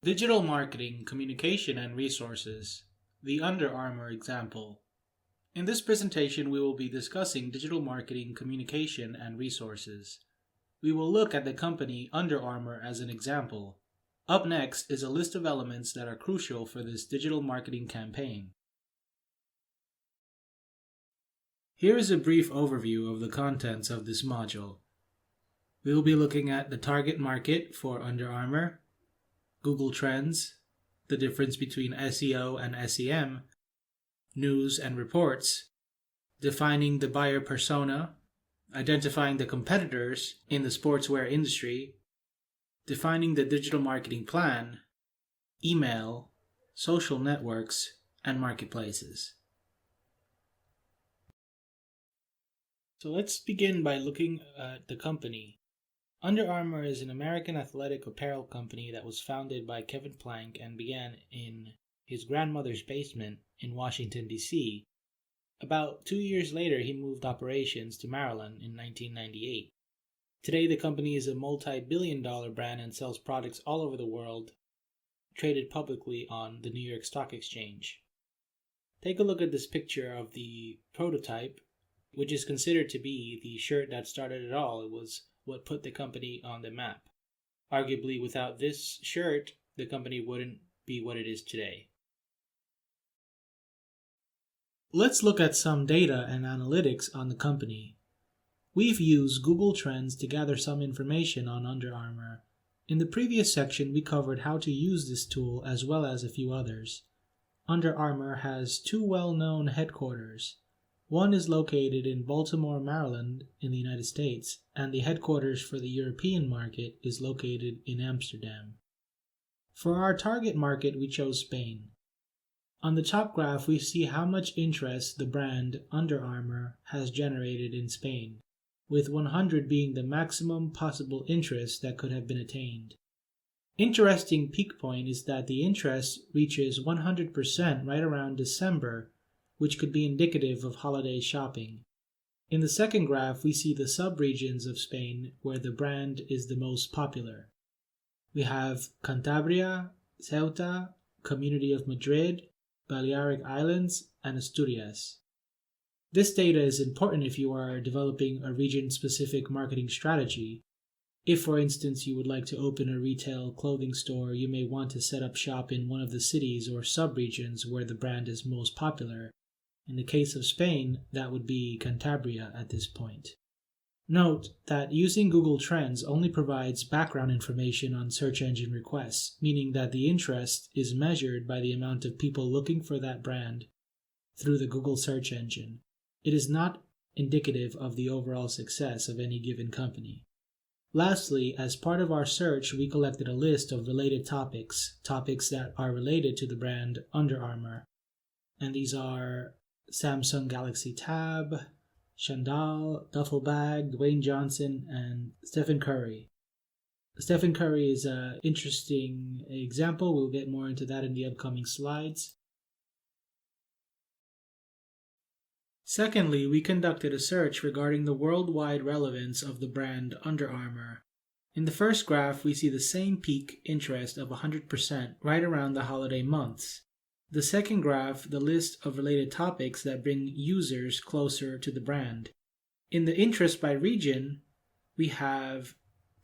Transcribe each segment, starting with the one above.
Digital marketing, communication, and resources. The Under Armour example. In this presentation, we will be discussing digital marketing, communication, and resources. We will look at the company Under Armour as an example. Up next is a list of elements that are crucial for this digital marketing campaign. Here is a brief overview of the contents of this module. We will be looking at the target market for Under Armour, Google Trends, the difference between SEO and SEM, news and reports, defining the buyer persona, identifying the competitors in the sportswear industry, defining the digital marketing plan, email, social networks, and marketplaces. So let's begin by looking at the company. Under Armour is an American athletic apparel company that was founded by Kevin Plank and began in his grandmother's basement in Washington, D.C. About 2 years later, he moved operations to Maryland in 1998. Today, the company is a multi-billion-dollar brand and sells products all over the world, traded publicly on the New York Stock Exchange. Take a look at this picture of the prototype, which is considered to be the shirt that started it all. It was what put the company on the map. Arguably, without this shirt, the company wouldn't be what it is today. Let's look at some data and analytics on the company. We've used Google Trends to gather some information on Under Armour. In the previous section, we covered how to use this tool as well as a few others. Under Armour has two well-known headquarters. One is located in Baltimore, Maryland, in the United States, and the headquarters for the European market is located in Amsterdam. For our target market, we chose Spain. On the top graph, we see how much interest the brand Under Armour has generated in Spain, with 100 being the maximum possible interest that could have been attained. Interesting peak point is that the interest reaches 100% right around December, which could be indicative of holiday shopping. In the second graph, we see the sub-regions of Spain where the brand is the most popular. We have Cantabria, Ceuta, Community of Madrid, Balearic Islands, and Asturias. This data is important if you are developing a region-specific marketing strategy. If, for instance, you would like to open a retail clothing store, you may want to set up shop in one of the cities or sub-regions where the brand is most popular. In the case of Spain, that would be Cantabria at this point. Note that using Google Trends only provides background information on search engine requests, meaning that the interest is measured by the amount of people looking for that brand through the Google search engine. It is not indicative of the overall success of any given company. Lastly, as part of our search, we collected a list of related topics that are related to the brand Under Armour. And these are Samsung Galaxy Tab, Chandal, Duffel Bag, Dwayne Johnson, and Stephen Curry. Stephen Curry is an interesting example. We'll get more into that in the upcoming slides. Secondly, we conducted a search regarding the worldwide relevance of the brand Under Armour. In the first graph, we see the same peak interest of 100% right around the holiday months. The second graph, the list of related topics that bring users closer to the brand. In the interest by region, we have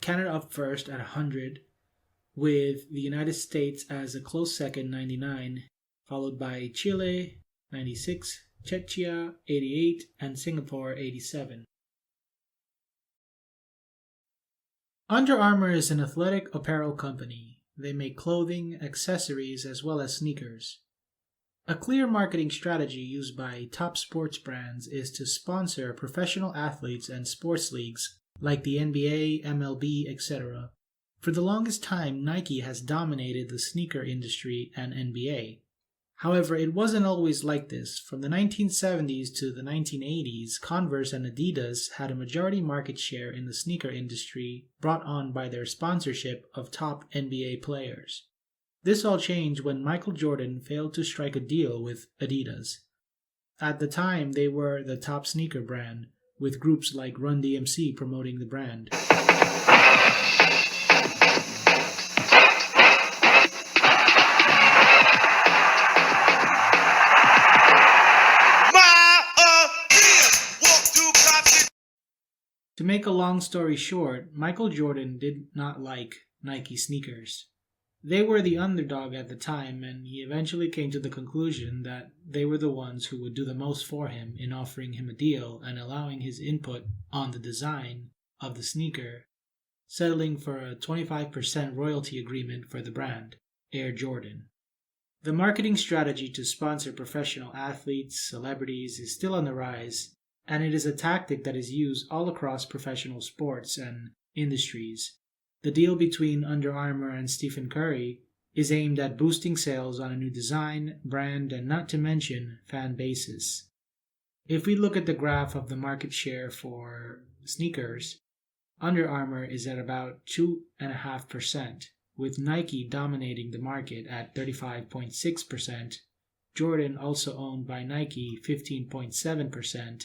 Canada up first at 100, with the United States as a close second, 99, followed by Chile, 96, Czechia, 88, and Singapore, 87. Under Armour is an athletic apparel company. They make clothing, accessories, as well as sneakers. A clear marketing strategy used by top sports brands is to sponsor professional athletes and sports leagues like the NBA, MLB, etc. For the longest time, Nike has dominated the sneaker industry and NBA. However, it wasn't always like this. From the 1970s to the 1980s, Converse and Adidas had a majority market share in the sneaker industry brought on by their sponsorship of top NBA players. This all changed when Michael Jordan failed to strike a deal with Adidas. At the time, they were the top sneaker brand, with groups like Run DMC promoting the brand. make a long story short, Michael Jordan did not like Nike sneakers. They were the underdog at the time, and he eventually came to the conclusion that they were the ones who would do the most for him in offering him a deal and allowing his input on the design of the sneaker, settling for a 25% royalty agreement for the brand, Air Jordan. The marketing strategy to sponsor professional athletes, celebrities is still on the rise, and it is a tactic that is used all across professional sports and industries. The deal between Under Armour and Stephen Curry is aimed at boosting sales on a new design, brand, and not to mention fan bases. If we look at the graph of the market share for sneakers, Under Armour is at about 2.5%, with Nike dominating the market at 35.6%, Jordan also owned by Nike 15.7%,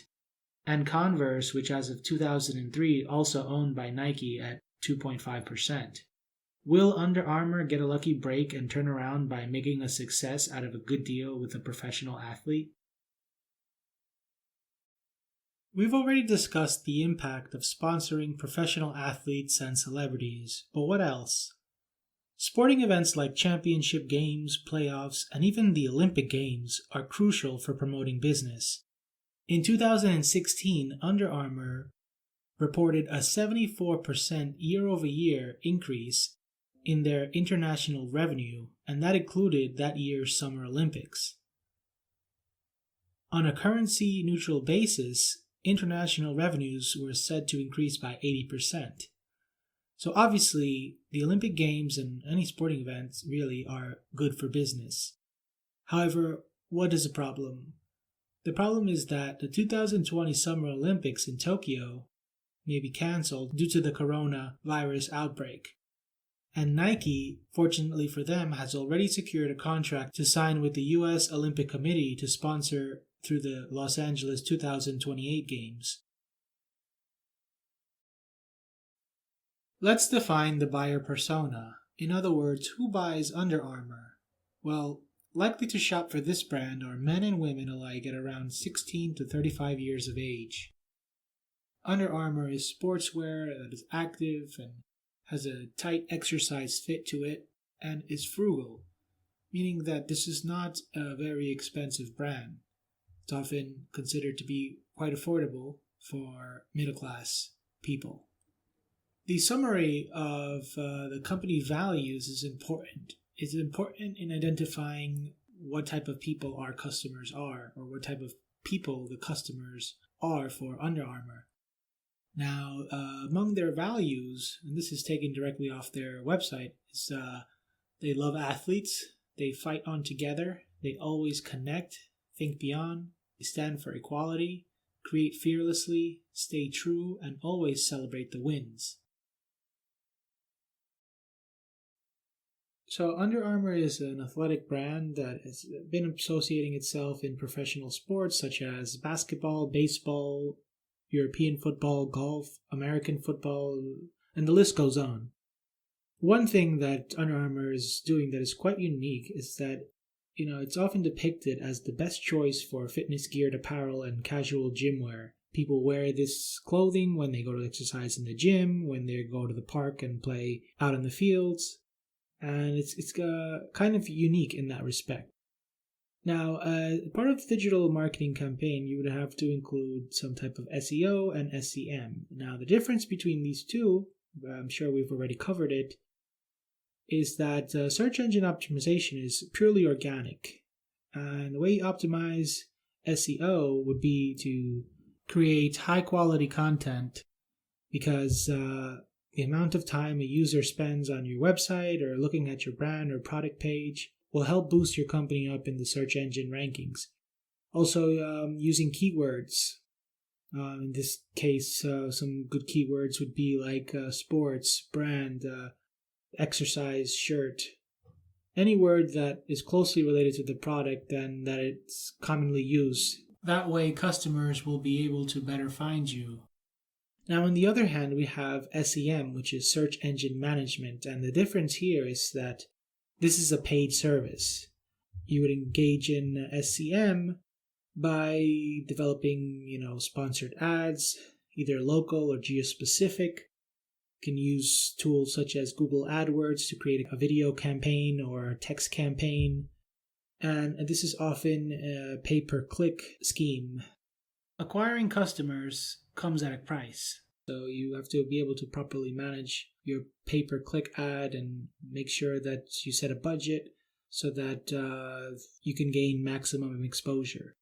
and Converse, which as of 2003 also owned by Nike at 2.5%. Will Under Armour get a lucky break and turn around by making a success out of a good deal with a professional athlete? We've already discussed the impact of sponsoring professional athletes and celebrities, but what else? Sporting events like championship games, playoffs, and even the Olympic Games are crucial for promoting business. In 2016, Under Armour reported a 74% year-over-year increase in their international revenue, and that included that year's Summer Olympics. On a currency-neutral basis, international revenues were said to increase by 80%. So obviously, the Olympic Games and any sporting events really are good for business. However, what is the problem? The problem is that the 2020 Summer Olympics in Tokyo may be cancelled due to the coronavirus outbreak. And Nike, fortunately for them, has already secured a contract to sign with the US Olympic Committee to sponsor through the Los Angeles 2028 Games. Let's define the buyer persona. In other words, who buys Under Armour? Well, likely to shop for this brand are men and women alike at around 16 to 35 years of age. Under Armour is sportswear that is active and has a tight exercise fit to it and is frugal, meaning that this is not a very expensive brand. It's often considered to be quite affordable for middle-class people. The summary of the company values is important. It's important in identifying what type of people our customers are, or what type of people the customers are for Under Armour. Now, among their values, and this is taken directly off their website, is they love athletes, they fight on together, they always connect, think beyond, they stand for equality, create fearlessly, stay true, and always celebrate the wins. So Under Armour is an athletic brand that has been associating itself in professional sports such as basketball, baseball, European football, golf, American football, and the list goes on. One thing that Under Armour is doing that is quite unique is that it's often depicted as the best choice for fitness-geared apparel and casual gym wear. People wear this clothing when they go to exercise in the gym, when they go to the park and play out in the fields, and it's kind of unique in that respect. Now, part of the digital marketing campaign, you would have to include some type of SEO and SEM. Now, the difference between these two, I'm sure we've already covered it, is that search engine optimization is purely organic. And the way you optimize SEO would be to create high-quality content, because the amount of time a user spends on your website or looking at your brand or product page will help boost your company up in the search engine rankings. Also, using keywords. In this case, some good keywords would be like sports, brand, exercise, shirt. Any word that is closely related to the product and that it's commonly used. That way, customers will be able to better find you. Now, on the other hand, we have SEM, which is search engine management. And the difference here is that this is a paid service. You would engage in SEM by developing, sponsored ads, either local or geospecific. You can use tools such as Google AdWords to create a video campaign or a text campaign. And this is often a pay-per-click scheme. Acquiring customers comes at a price. So you have to be able to properly manage your pay-per-click ad and make sure that you set a budget so that you can gain maximum exposure.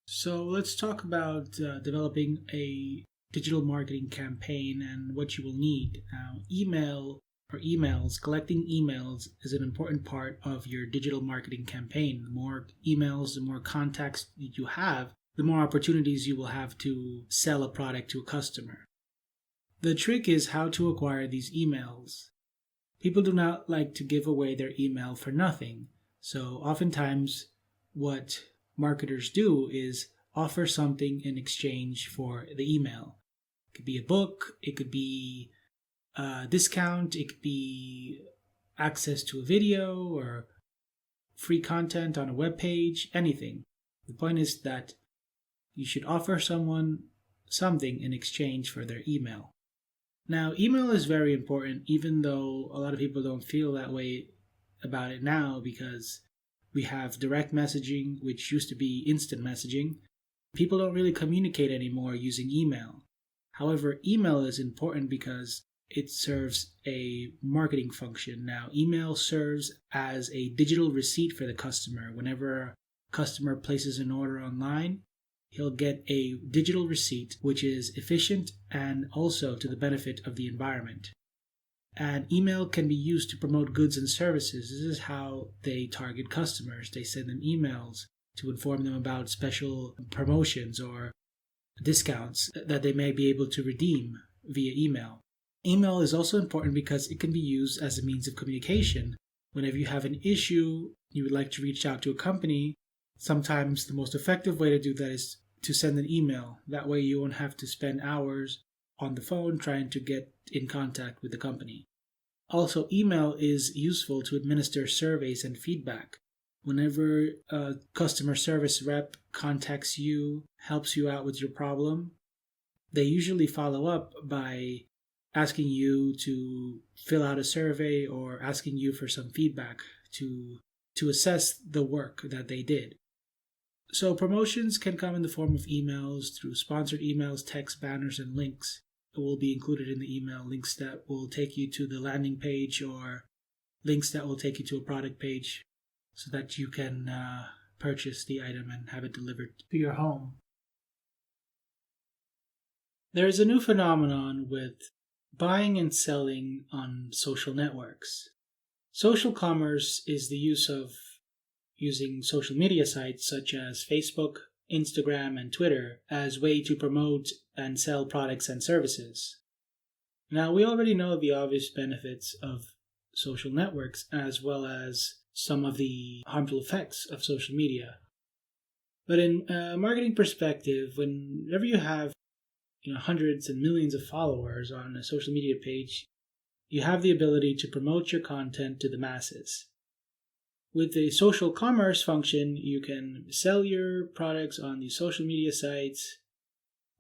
So let's talk about developing a digital marketing campaign and what you will need. Now, collecting emails is an important part of your digital marketing campaign. The more emails, the more contacts you have, the more opportunities you will have to sell a product to a customer. The trick is how to acquire these emails. People do not like to give away their email for nothing. So oftentimes what marketers do is offer something in exchange for the email. It could be a book, it could be a discount, it could be access to a video or free content on a web page, anything. The point is that you should offer someone something in exchange for their email. Now, email is very important, even though a lot of people don't feel that way about it now, because we have direct messaging, which used to be instant messaging. People don't really communicate anymore using email. However, email is important because it serves a marketing function. Now, email serves as a digital receipt for the customer. Whenever a customer places an order online, he'll get a digital receipt, which is efficient and also to the benefit of the environment. And email can be used to promote goods and services. This is how they target customers. They send them emails to inform them about special promotions or discounts that they may be able to redeem via email. Email is also important because it can be used as a means of communication. Whenever you have an issue, you would like to reach out to a company, sometimes the most effective way to do that is to send an email. That way you won't have to spend hours on the phone trying to get in contact with the company. Also, email is useful to administer surveys and feedback. Whenever a customer service rep contacts you, helps you out with your problem, they usually follow up by asking you to fill out a survey or asking you for some feedback to assess the work that they did. So promotions can come in the form of emails through sponsored emails, text, banners, and links. It will be included in the email, links that will take you to the landing page or links that will take you to a product page so that you can purchase the item and have it delivered to your home. There is a new phenomenon with buying and selling on social networks. Social commerce is the use of using social media sites such as Facebook, Instagram, and Twitter as a way to promote and sell products and services. Now, we already know the obvious benefits of social networks as well as some of the harmful effects of social media. But in a marketing perspective, whenever you have hundreds and millions of followers on a social media page, you have the ability to promote your content to the masses. With the social commerce function, you can sell your products on the social media sites,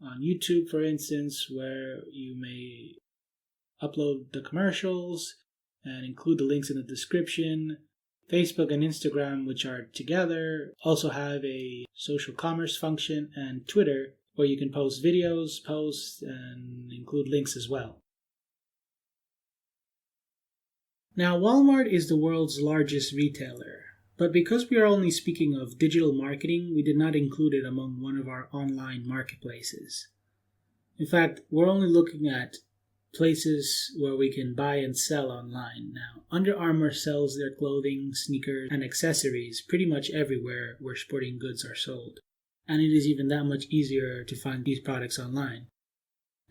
on YouTube, for instance, where you may upload the commercials and include the links in the description. Facebook and Instagram, which are together, also have a social commerce function, and Twitter, where you can post videos, posts, and include links as well. Now, Walmart is the world's largest retailer, but because we are only speaking of digital marketing, we did not include it among one of our online marketplaces. In fact, we're only looking at places where we can buy and sell online. Now, Under Armour sells their clothing, sneakers, and accessories pretty much everywhere where sporting goods are sold, and it is even that much easier to find these products online.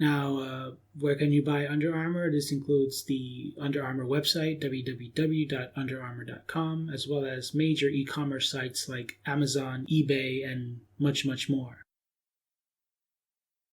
Now, where can you buy Under Armour? This includes the Under Armour website, www.underarmour.com, as well as major e-commerce sites like Amazon, eBay, and much, much more.